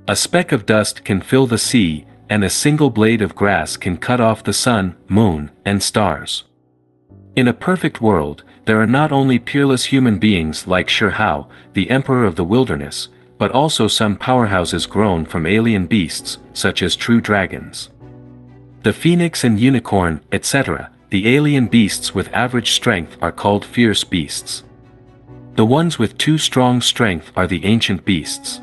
A speck of dust can fill the sea, and a single blade of grass can cut off the sun, moon, and stars. In a perfect world, there are not only peerless human beings like Shi Hao, the emperor of the wilderness, but also some powerhouses grown from alien beasts, such as true dragons. The phoenix and unicorn, etc., the alien beasts with average strength are called fierce beasts. The ones with too strong strength are the ancient beasts.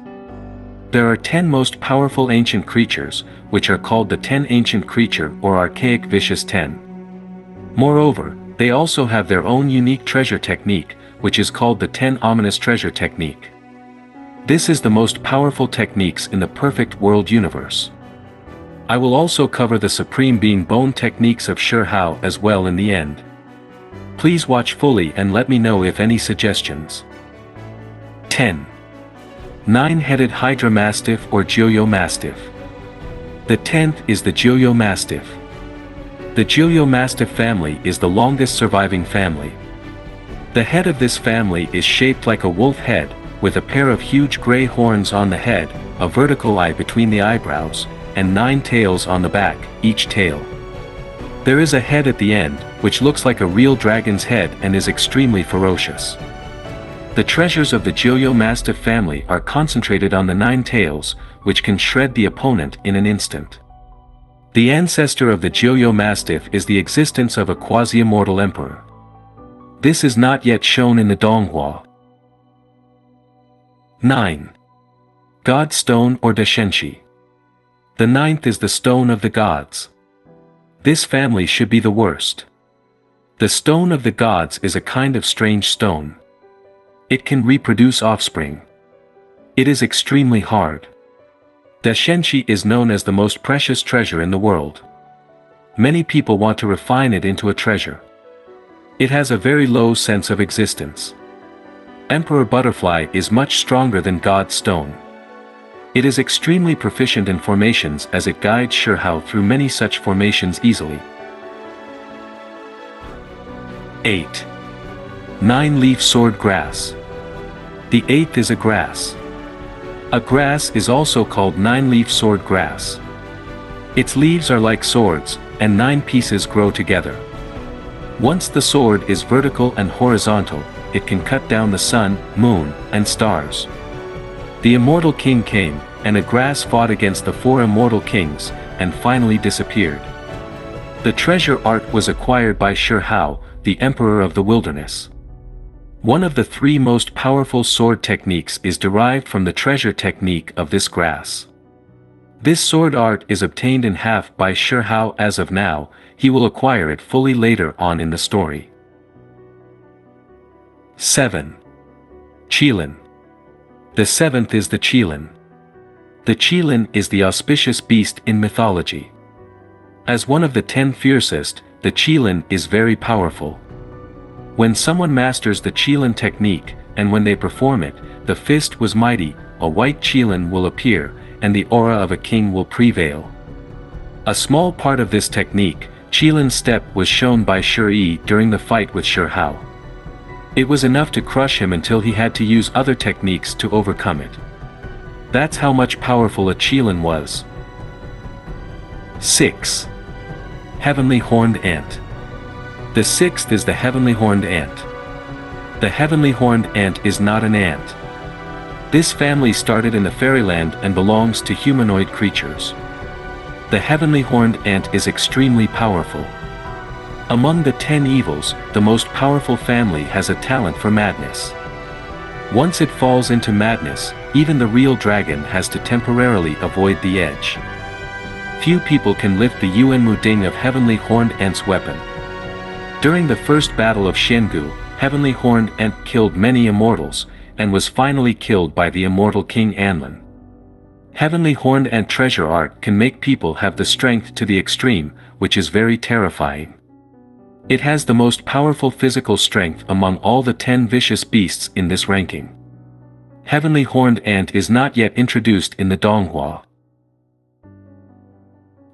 There are 10 most powerful ancient creatures, which are called the 10 ancient creature or archaic vicious 10. Moreover, they also have their own unique treasure technique, which is called the 10 ominous treasure technique. This is the most powerful techniques in the perfect world universe. I will also cover the supreme being bone techniques of Shi Hao as well in the end. Please watch fully and let me know if any suggestions. 10. Nine-headed Hydra Mastiff or Jiuyo Mastiff. The 10th is the Jiuyo Mastiff. The Jiuyo Mastiff family is the longest surviving family. The head of this family is shaped like a wolf head, with a pair of huge gray horns on the head, a vertical eye between the eyebrows, and 9 tails on the back, each tail. There is a head at the end, which looks like a real dragon's head and is extremely ferocious. The treasures of the Jiuyo Mastiff family are concentrated on the 9 tails, which can shred the opponent in an instant. The ancestor of the Jiuyo Mastiff is the existence of a quasi-immortal emperor. This is not yet shown in the Donghua. 9. God Stone or Deshenshi. The 9th is the Stone of the Gods. This family should be the worst. The Stone of the Gods is a kind of strange stone. It can reproduce offspring. It is extremely hard. Deshenshi is known as the most precious treasure in the world. Many people want to refine it into a treasure. It has a very low sense of existence. Emperor Butterfly is much stronger than God Stone. It is extremely proficient in formations as it guides Shi Hao through many such formations easily. 8. Nine-leaf sword grass. The 8th is a grass. A grass is also called nine-leaf sword grass. Its leaves are like swords, and 9 pieces grow together. Once the sword is vertical and horizontal, it can cut down the sun, moon, and stars. The immortal king came, and a grass fought against the 4 immortal kings, and finally disappeared. The treasure art was acquired by Shi Hao, the emperor of the wilderness. One of the 3 most powerful sword techniques is derived from the treasure technique of this grass. This sword art is obtained in half by Shi Hao as of now. He will acquire it fully later on in the story. 7. Chilin. The 7th is the Chilin. The Chilin is the auspicious beast in mythology. As one of the 10 fiercest, the Chilin is very powerful. When someone masters the Chilin technique, and when they perform it, the fist was mighty, a white Chilin will appear, and the aura of a king will prevail. A small part of this technique, Chilin's step, was shown by Shi during the fight with Shi Hao. It was enough to crush him until he had to use other techniques to overcome it. That's how much powerful a Chilin was. 6. Heavenly Horned Ant. The 6th is the Heavenly Horned Ant. The Heavenly Horned Ant is not an ant. This family started in the fairyland and belongs to humanoid creatures. The Heavenly Horned Ant is extremely powerful. Among the 10 evils, the most powerful family has a talent for madness. Once it falls into madness, even the real dragon has to temporarily avoid the edge. Few people can lift the Yuan Mu Ding of Heavenly Horned Ant's weapon. During the first battle of Xiangu, Heavenly Horned Ant killed many immortals, and was finally killed by the immortal King Anlin. Heavenly Horned Ant treasure art can make people have the strength to the extreme, which is very terrifying. It has the most powerful physical strength among all the 10 vicious beasts in this ranking. Heavenly Horned Ant is not yet introduced in the Donghua.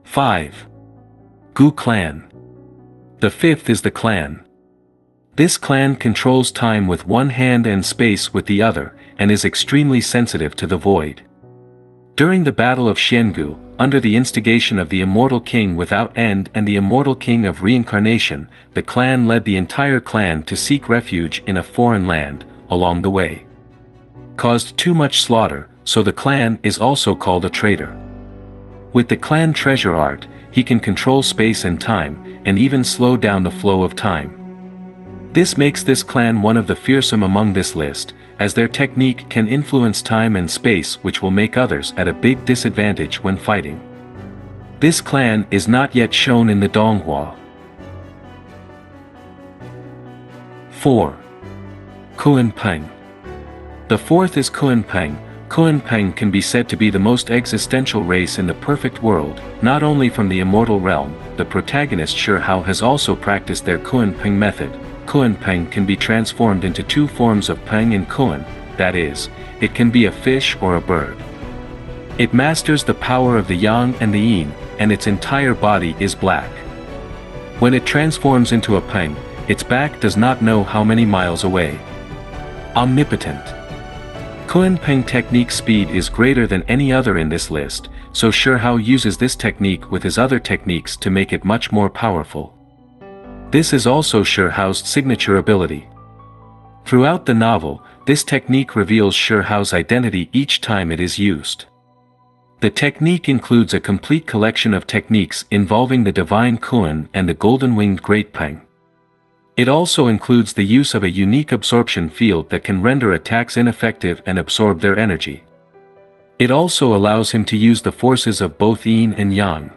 5. Gu Clan. The 5th is the clan. This clan controls time with one hand and space with the other, and is extremely sensitive to the void. During the Battle of Xiangu, under the instigation of the Immortal King without end and the Immortal King of Reincarnation, the clan led the entire clan to seek refuge in a foreign land, along the way. Caused too much slaughter, so the clan is also called a traitor. With the clan treasure art, he can control space and time, and even slow down the flow of time. This makes this clan one of the fearsome among this list, as their technique can influence time and space, which will make others at a big disadvantage when fighting. This clan is not yet shown in the Donghua. 4. Kun Peng. The fourth is Kun Peng. Kun Peng can be said to be the most existential race in the perfect world, not only from the immortal realm. The protagonist Shi Hao has also practiced their Kun Peng method. Kun Peng can be transformed into two forms of Peng and Kun, that is, it can be a fish or a bird. It masters the power of the Yang and the Yin, and its entire body is black. When it transforms into a Peng, its back does not know how many miles away. Omnipotent. Kun Peng technique speed is greater than any other in this list, so Shi Hao uses this technique with his other techniques to make it much more powerful. This is also Shi Hao's signature ability. Throughout the novel, this technique reveals Shi Hao's identity each time it is used. The technique includes a complete collection of techniques involving the divine Kun and the golden-winged Great Peng. It also includes the use of a unique absorption field that can render attacks ineffective and absorb their energy. It also allows him to use the forces of both Yin and Yang.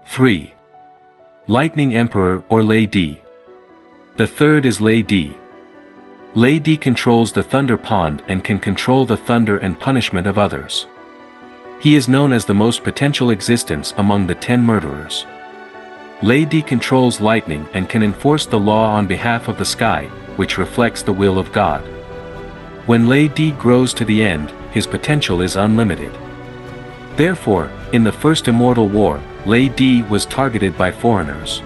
3. Lightning Emperor or Lei Di. The third is Lei Di. Lei Di controls the Thunder Pond and can control the thunder and punishment of others. He is known as the most potential existence among the 10 murderers. Lei Di controls lightning and can enforce the law on behalf of the sky, which reflects the will of God. When Lei Di grows to the end, his potential is unlimited. Therefore, in the First Immortal War, Lei Di was targeted by foreigners.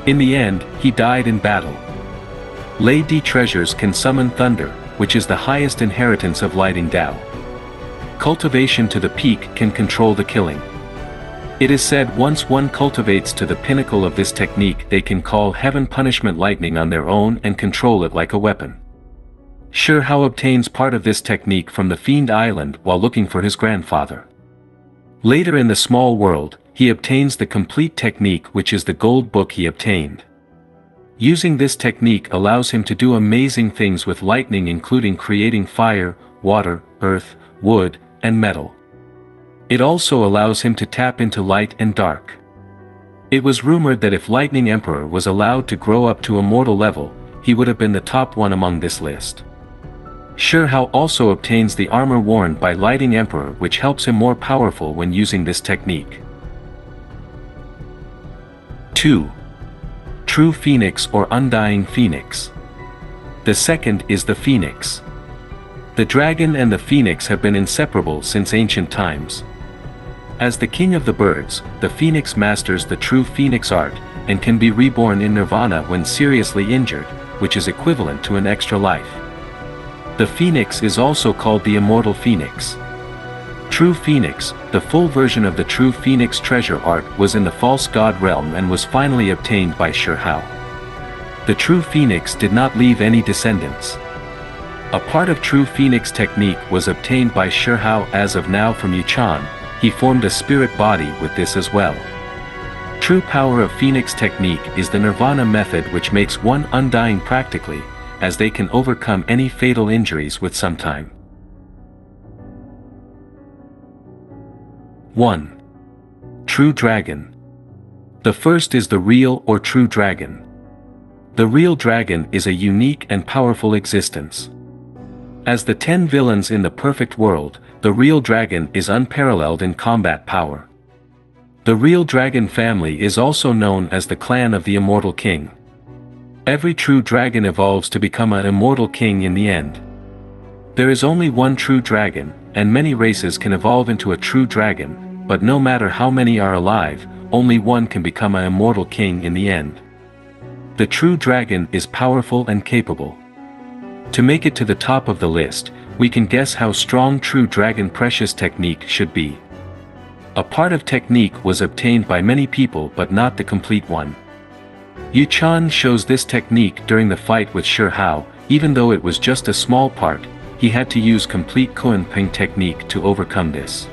In the end, he died in battle. Lei Di treasures can summon thunder, which is the highest inheritance of Lighting Tao. Cultivation to the peak can control the killing. It is said once one cultivates to the pinnacle of this technique, they can call heaven punishment lightning on their own and control it like a weapon. Shi Hao obtains part of this technique from the Fiend Island while looking for his grandfather. Later in the small world, he obtains the complete technique, which is the gold book he obtained. Using this technique allows him to do amazing things with lightning, including creating fire, water, earth, wood, and metal. It also allows him to tap into light and dark. It was rumored that if Lightning Emperor was allowed to grow up to immortal level, he would have been the top one among this list. Shi Hao also obtains the armor worn by Lightning Emperor, which helps him more powerful when using this technique. 2. True Phoenix or Undying Phoenix. The second is the Phoenix. The dragon and the phoenix have been inseparable since ancient times. As the king of the birds, the phoenix masters the true phoenix art, and can be reborn in nirvana when seriously injured, which is equivalent to an extra life. The phoenix is also called the immortal phoenix. True Phoenix, the full version of the true phoenix treasure art, was in the false god realm and was finally obtained by Shi Hao. The true phoenix did not leave any descendants. A part of true phoenix technique was obtained by Shi Hao as of now from Yuchan. He formed a spirit body with this as well. True power of phoenix technique is the nirvana method, which makes one undying practically, as they can overcome any fatal injuries with some time. 1. True Dragon. The first is the real or true dragon. The real dragon is a unique and powerful existence. As the 10 villains in the perfect world, the real dragon is unparalleled in combat power. The real dragon family is also known as the clan of the immortal king. Every true dragon evolves to become an immortal king in the end. There is only one true dragon, and many races can evolve into a true dragon, but no matter how many are alive, only one can become an immortal king in the end. The true dragon is powerful and capable. To make it to the top of the list, we can guess how strong true dragon precious technique should be. A part of technique was obtained by many people but not the complete one. Yu Chan shows this technique during the fight with Shi Hao. Even though it was just a small part, he had to use complete Kun Peng technique to overcome this.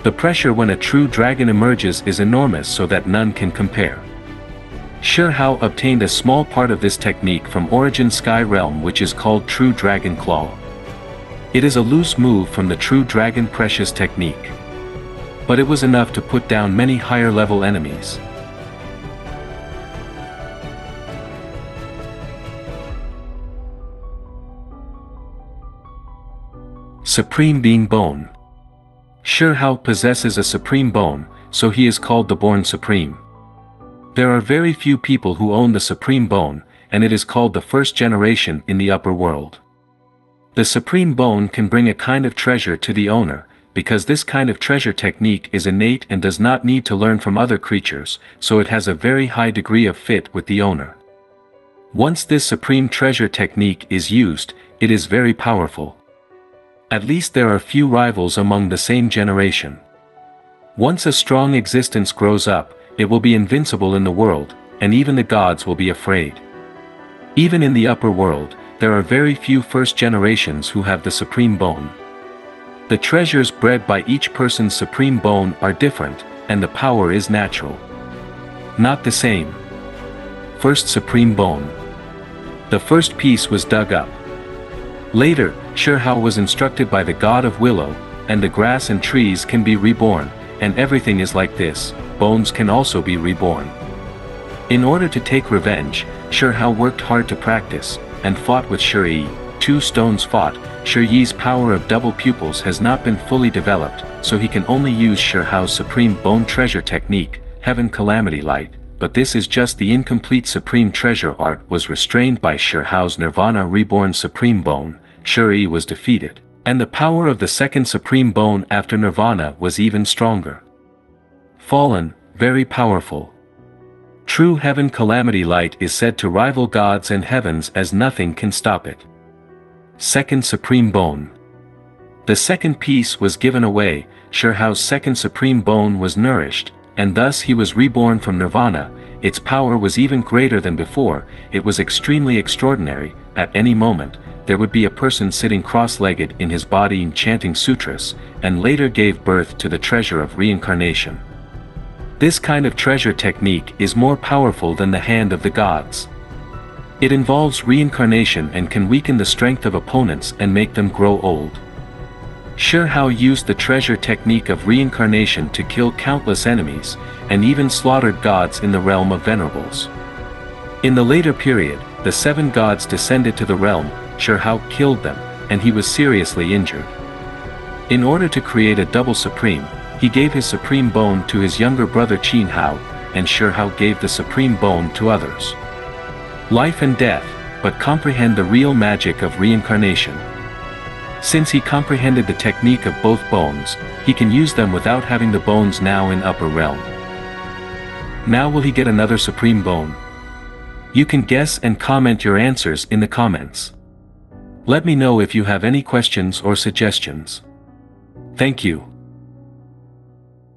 The pressure when a true dragon emerges is enormous so that none can compare. Shi Hao obtained a small part of this technique from Origin Sky Realm, which is called True Dragon Claw. It is a loose move from the True Dragon Precious technique. But it was enough to put down many higher level enemies. Supreme Being Bone. Shi Hao possesses a supreme bone, so he is called the Born Supreme. There are very few people who own the supreme bone, and it is called the first generation in the upper world. The supreme bone can bring a kind of treasure to the owner, because this kind of treasure technique is innate and does not need to learn from other creatures, so it has a very high degree of fit with the owner. Once this supreme treasure technique is used, it is very powerful. At least there are few rivals among the same generation. Once a strong existence grows up, it will be invincible in the world, and even the gods will be afraid. Even in the upper world, there are very few first generations who have the supreme bone. The treasures bred by each person's supreme bone are different, and the power is natural. Not the same. First supreme bone. The first piece was dug up. Later, Shi Hao was instructed by the god of willow, and the grass and trees can be reborn, and everything is like this, bones can also be reborn. In order to take revenge, Shi Hao worked hard to practice, and fought with Shi Yi. 2 stones fought. Shi Yi's power of double pupils has not been fully developed, so he can only use Shi Hao's supreme bone treasure technique, Heaven Calamity Light, but this is just the incomplete supreme treasure art was restrained by Shi Hao's Nirvana reborn supreme bone. Shi Yi was defeated, and the power of the second supreme bone after Nirvana was even stronger. Fallen, very powerful. True Heaven Calamity Light is said to rival gods and heavens as nothing can stop it. Second Supreme Bone. The second piece was given away. Shi Hao's second supreme bone was nourished, and thus he was reborn from Nirvana. Its power was even greater than before. It was extremely extraordinary. At any moment, there would be a person sitting cross-legged in his body chanting sutras, and later gave birth to the treasure of reincarnation. This kind of treasure technique is more powerful than the hand of the gods. It involves reincarnation and can weaken the strength of opponents and make them grow old. Shi Hao used the treasure technique of reincarnation to kill countless enemies, and even slaughtered gods in the realm of venerables. In the later period, the 7 gods descended to the realm. Shi Hao killed them, and he was seriously injured. In order to create a double supreme, he gave his supreme bone to his younger brother Qin Hao, and Shi Hao gave the supreme bone to others. Life and death, but comprehend the real magic of reincarnation. Since he comprehended the technique of both bones, he can use them without having the bones now in upper realm. Now will he get another supreme bone? You can guess and comment your answers in the comments. Let me know if you have any questions or suggestions. Thank you.